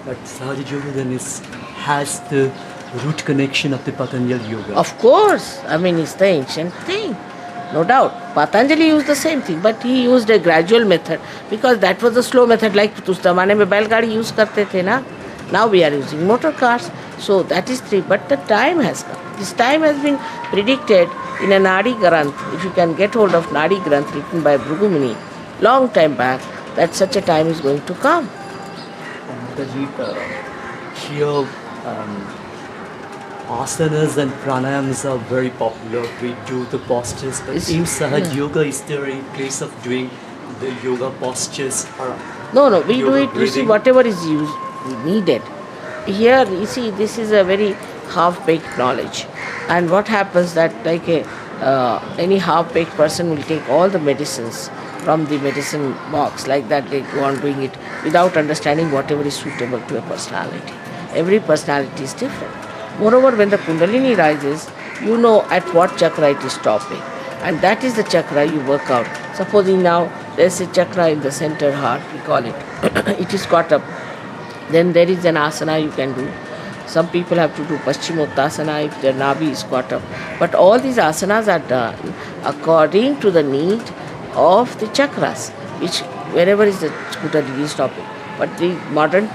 But Sahaja Yoga then has the root connection of the Patanjali Yoga. Of course, I mean it's the ancient thing, no doubt. Patanjali used the same thing, but he used a gradual method because that was the slow method. Like उस ज़माने में बैलगाड़ी use करते थे ना. Now we are using motor cars, so that is three. But the time has come. This time has been predicted in a Nadi Granth. If you can get hold of Nadi Granth written by Bhrigu Muni, long time back, that such a time is going to come. Here, asanas and pranayams are very popular. We do the postures, but in Sahaja Yoga, is there any place of doing the yoga postures? No, we do it, breathing? you see, whatever is used, needed. Here, you see, this is a very half-baked knowledge. And what happens that like any half-baked person will take all the medicines from the medicine box, like that they go on doing it without understanding whatever is suitable to a personality. Every personality is different. Moreover, when the Kundalini rises, you know at what chakra it is stopping. And that is the chakra you work out. Supposing now there is a chakra in the center heart, we call it, it is caught up. Then there is an asana you can do. Some people have to do Paschimottanasana if their Nabi is caught up. But all these asanas are done according to the need of the chakras, which wherever is the Kundalini stopping. But the modern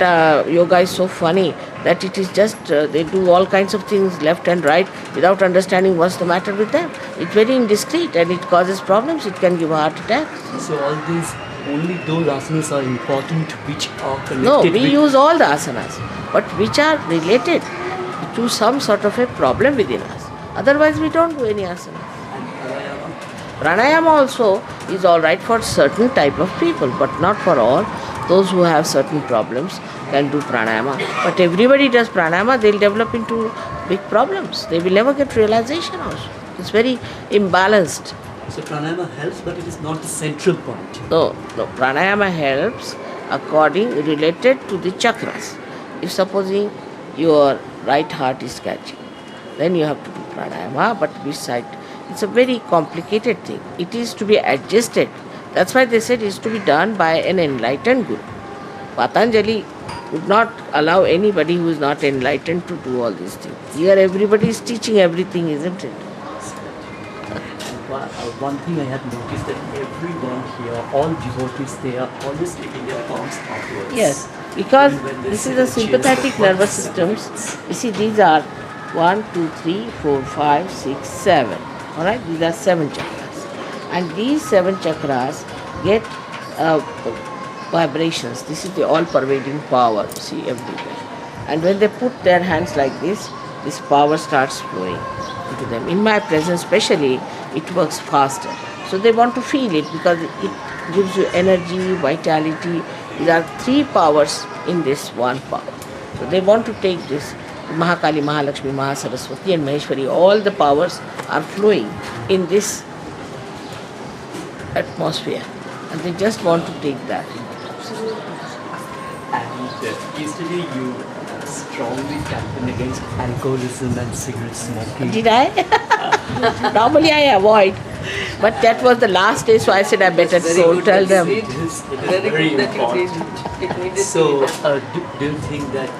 yoga is so funny that it is just, they do all kinds of things left and right without understanding what's the matter with them. It's very indiscreet and it causes problems. It can give a heart attack. So all these, only those asanas are important which are connected. No, we use all the asanas, but which are related to some sort of a problem within us. Otherwise we don't do any asana. And pranayama? Pranayama also is alright for certain type of people, but not for all. Those who have certain problems can do pranayama. But everybody does pranayama, they'll develop into big problems. They will never get realization also. It's very imbalanced. So pranayama helps, but it is not the central point. No, pranayama helps related to the chakras. If supposing your right heart is catching, then you have to do pranayama, but which side? It's a very complicated thing. It is to be adjusted. That's why they said it is to be done by an enlightened guru. Patanjali would not allow anybody who is not enlightened to do all these things. Here everybody is teaching everything, isn't it? One thing I have noticed that everyone here, all devotees, they are always taking their palms outwards. Yes, because this is the sympathetic nervous systems. You see, these are 1, 2, 3, 4, 5, 6, 7. Alright, these are 7 chakras. And these 7 chakras get vibrations. This is the all-pervading power, you see, everywhere. And when they put their hands like this power starts flowing into them. In my presence especially, it works faster. So they want to feel it because it gives you energy, vitality. There are 3 powers in this one power. So they want to take this Mahakali, Mahalakshmi, Mahasaraswati and Maheshwari. All the powers are flowing in this atmosphere. And they just want to take that. And yesterday you strongly campaigned against alcoholism and cigarette smoking. Did I? Normally I avoid. But that was the last day, so I said I better don't tell them. It is very important. So, do you think that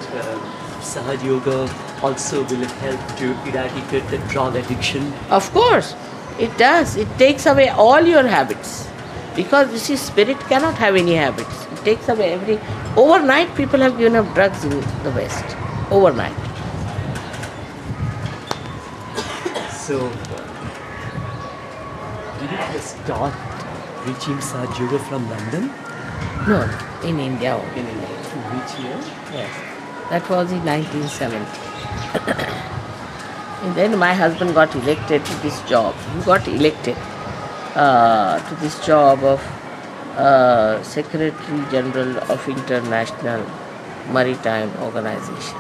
Sahaja Yoga also will help to eradicate the drug addiction? Of course, it does. It takes away all your habits. Because you see, spirit cannot have any habits. It takes away overnight people have given up drugs in the West. Overnight. So, did you start preaching Sahaja Yoga from London? No, in India only. In which year? Yes. That was in 1970. And then my husband got elected to this job. He got elected to this job of Secretary General of International Maritime Organization.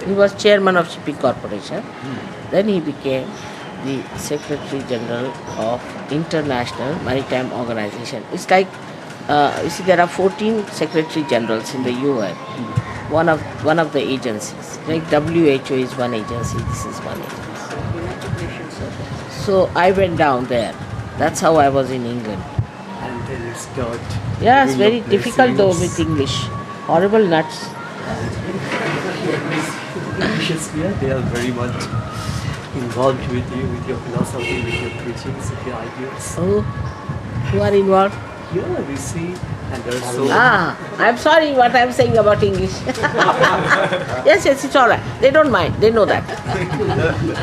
He was chairman of Shipping Corporation. Then he became the Secretary General of International Maritime Organization. It's like, you see, there are 14 Secretary Generals in the UN. One of the agencies. Like WHO is one agency, this is one agency. So I went down there. That's how I was in England. And then you start. Yeah, it's very difficult though with English. horrible nuts. Yeah, they are very much involved with you, with your philosophy, with your preachings, with your ideas. Oh, who are involved? Yeah, we see, and there are so I'm sorry what I'm saying about English. Yes, it's all right. They don't mind. They know that.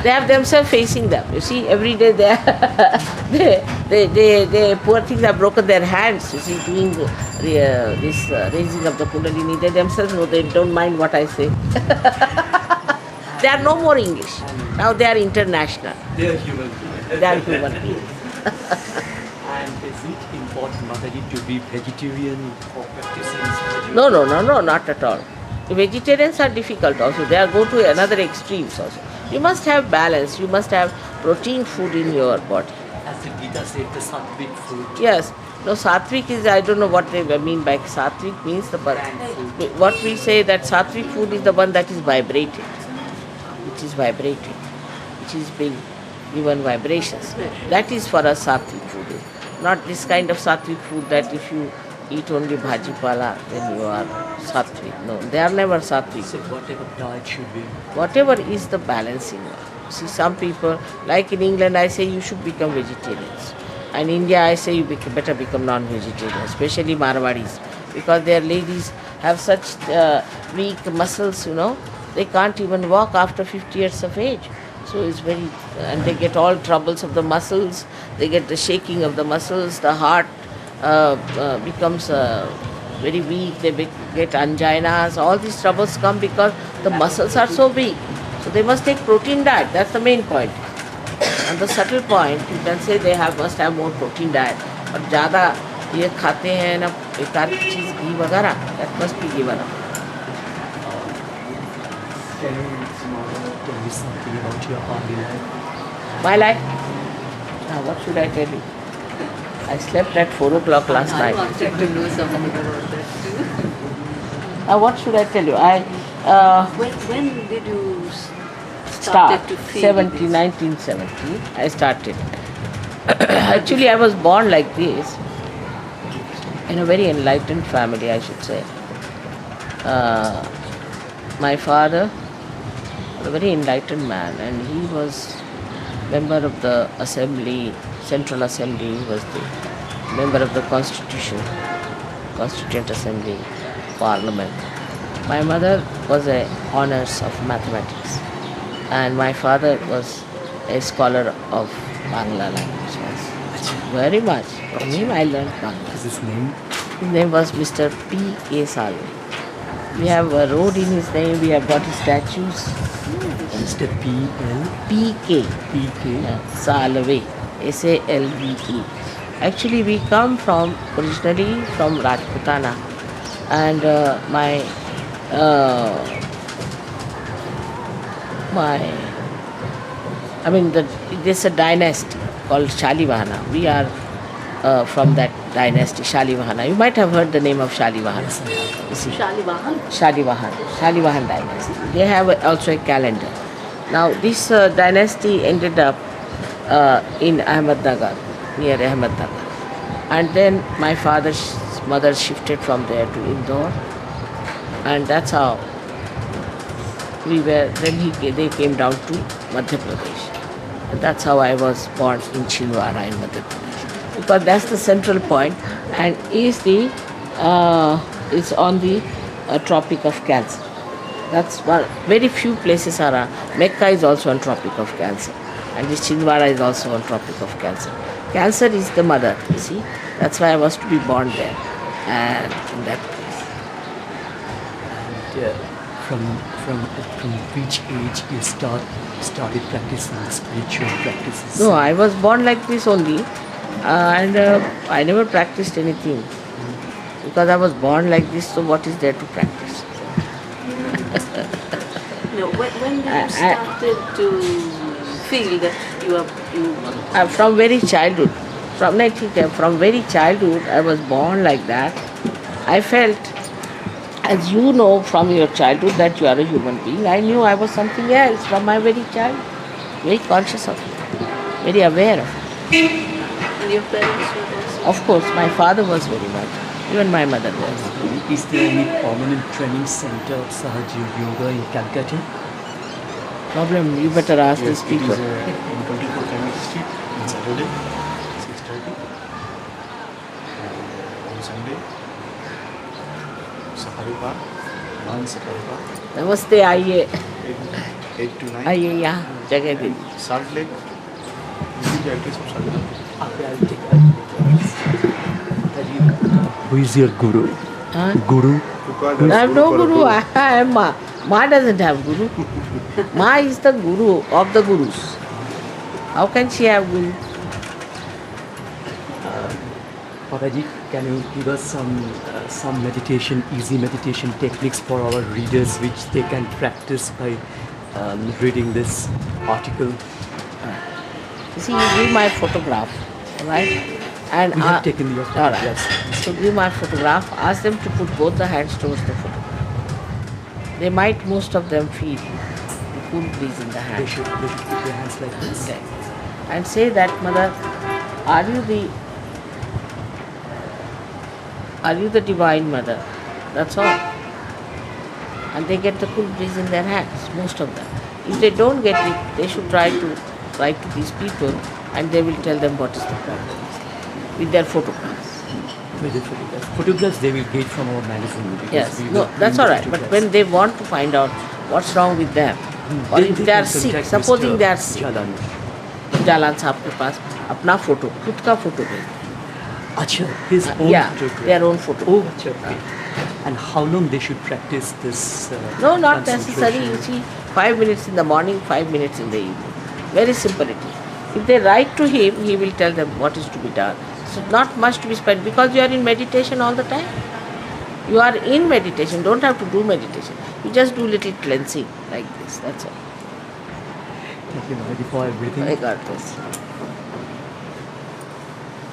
They have themselves facing them. You see, every day they poor things have broken their hands. You see, doing this raising of the Kundalini. They themselves know. They don't mind what I say. They are no more English. Now they are international. they are human beings. They are human beings. And is it important, Mataji, to be vegetarian for practicing Sahaja? No, not at all. The vegetarians are difficult also. They are go to another extremes also. You must have balance. You must have protein food in your body. As the Gita said, the sattvic food. Yes. No, sattvic is, I don't know what they mean by sattvic means. What we say that sattvic food is the one that is vibrated. Which is vibrated. Which is being given vibrations. That is for us sattvic food. Not this kind of sattvic food that if you eat only bhaji pala, then you are sattvic. No, they are never sattvic. So whatever diet should be. Whatever is the balancing one. See, some people, like in England, I say you should become vegetarians. And in India, I say you better become non-vegetarian, especially Marwadis, because their ladies have such weak muscles, They can't even walk after 50 years of age. So it's very, and they get all troubles of the muscles, they get the shaking of the muscles, the heart becomes very weak, they get anginas, all these troubles come because the muscles are so weak. So they must take protein diet, that's the main point. And the subtle point, you can say they must have more protein diet. But ज़्यादा ये खाते हैं ना बेकार की चीज़ घी वगैरह, that must be given up. Can you tell me something about your early life? My life? Now what should I tell you? I slept at 4 o'clock last night. I wanted to know something about that too. Now what should I tell you? When did you Start to feel 1970 I started. Actually I was born like this in a very enlightened family, I should say. My father was a very enlightened man, and he was member of the assembly, Central Assembly. He was the member of the Constituent Assembly, Parliament. My mother was a honors of mathematics, and my father was a scholar of Bangla language. Very much. From him I learned Bangla. Is his name? His name was Mr. P.K. Salve. We have a road in his name, we have got his statues. Mr. P.L. P.K. P.K. Salve. S-A-L-V-E. Actually we come originally from Rajputana, and there's a dynasty called Shalivahana. We are from that dynasty, Shalivahana. You might have heard the name of Shalivahana. You see, Shalivahan dynasty. They have also a calendar. Now this dynasty ended up in Ahmednagar, near Ahmednagar. And then my father's mother shifted from there to Indore. And that's how they came down to Madhya Pradesh. And that's how I was born in Chhindwara in Madhya Pradesh. Because that's the central point, and is on the Tropic of Cancer. That's one. Very few places are. Mecca is also on Tropic of Cancer, and this Chhindwara is also on Tropic of Cancer. Cancer is the mother. You see, that's why I was to be born there, and in that place. And from which age you started practicing spiritual practices? No, I was born like this only, and I never practiced anything. Because I was born like this, so what is there to practice? No, when did you started to feel that you from very childhood. From very childhood, I was born like that. I felt, as you know from your childhood, that you are a human being. I knew I was something else from my very childhood. Very conscious of it. Very aware of it. and your parents were also? Of course, my father was very much. Even my mother was. Is there any permanent training center of Sahaja Yoga in Calcutta? Problem, you better ask these It people. is in 24 Climate Street on Saturday, 6:30. And on Sunday, Safari Park, non-Safari Park, Namaste, आइए 8 to 9. आइए यहाँ जगह दे दी. Salt Lake, this is the address of Salt Lake. Okay, I'll take it. Who is your guru? Huh? Guru? I have no guru. I am Ma. Ma doesn't have guru. Ma is the guru of the gurus. How can she have guru? Papaji, can you give us some meditation, easy meditation techniques for our readers which they can practice by reading this article? You see, you give my photograph, right? And We have taken your all photographs. right. So give my photograph. Ask them to put both the hands towards the photograph. They might, most of them, feel the cool breeze in the They hand. should put their hands like this. Okay. And say that, Mother, are you the Divine Mother? That's all. And they get the cool breeze in their hands, most of them. If they don't get it, they should try to write to these people and they will tell them what is the problem with their photographs. With the photographs. Photographs they will get from our magazine. because Yes, we no, will that's bring all the right. But photographs. when they want to find out what's wrong with them, or Then if they they are can sick, contact supposing Mr. they are sick, Jalan. Jalan साहब के पास अपना photo खुद का photo भेज Acha, his own yeah, photograph. their own photo. Oh, acha, okay. And how long they should practice this? No, not necessary. You concentration? see, 5 minutes in the morning, 5 minutes in the evening. Very simple it is. If they write to him, he will tell them what is to be done. So not much to be spent because you are in meditation all the time. You are in meditation, don't have to do meditation. You just do little cleansing like this, that's all. Thank you, Mahadi, for everything. I got this.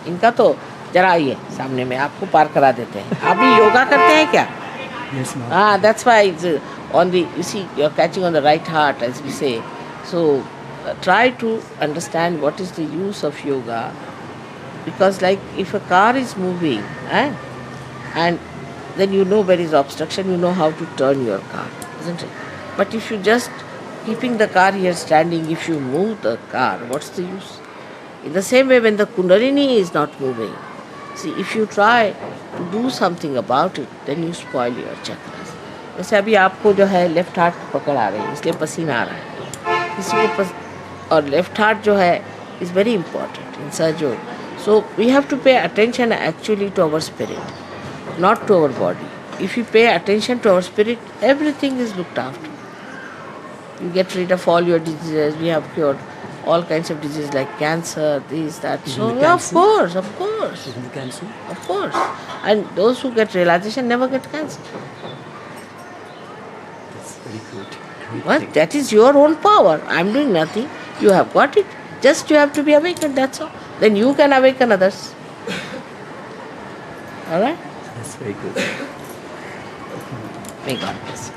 इनका तो जरा आइए सामने में आपको पार करा देते हैं. आप भी योगा करते हैं क्या? Yes, ma'am. Ah, that's why it's on the, you see, you're catching on the right heart, as we say. So try to understand what is the use of yoga. Because like if a car is moving, and then you know where is obstruction, you know how to turn your car, isn't it? But if you just keeping the car here standing, if you move the car, what's the use? In the same way, when the Kundalini is not moving, see, if you try to do something about it, then you spoil your chakras. जैसे अभी आपको जो है left heart पकड़ आ रही है, इसलिए पसीना आ रहा है. किसी को और लेफ्ट हार्ट जो है is very important in surgery. So we have to pay attention actually to our spirit, not to our body. If you pay attention to our spirit, everything is looked after. You get rid of all your diseases. We have cured all kinds of diseases like cancer, this, that. Even So the yeah, of cancer? course, of course, Isn't it cancer? of course. And those who get realization never get cancer. That's very good. Great Well, thing. that is your own power. I'm doing nothing. You have got it. Just you have to be awakened, that's all. Then you can awaken others. Alright? That's very good. May God bless you.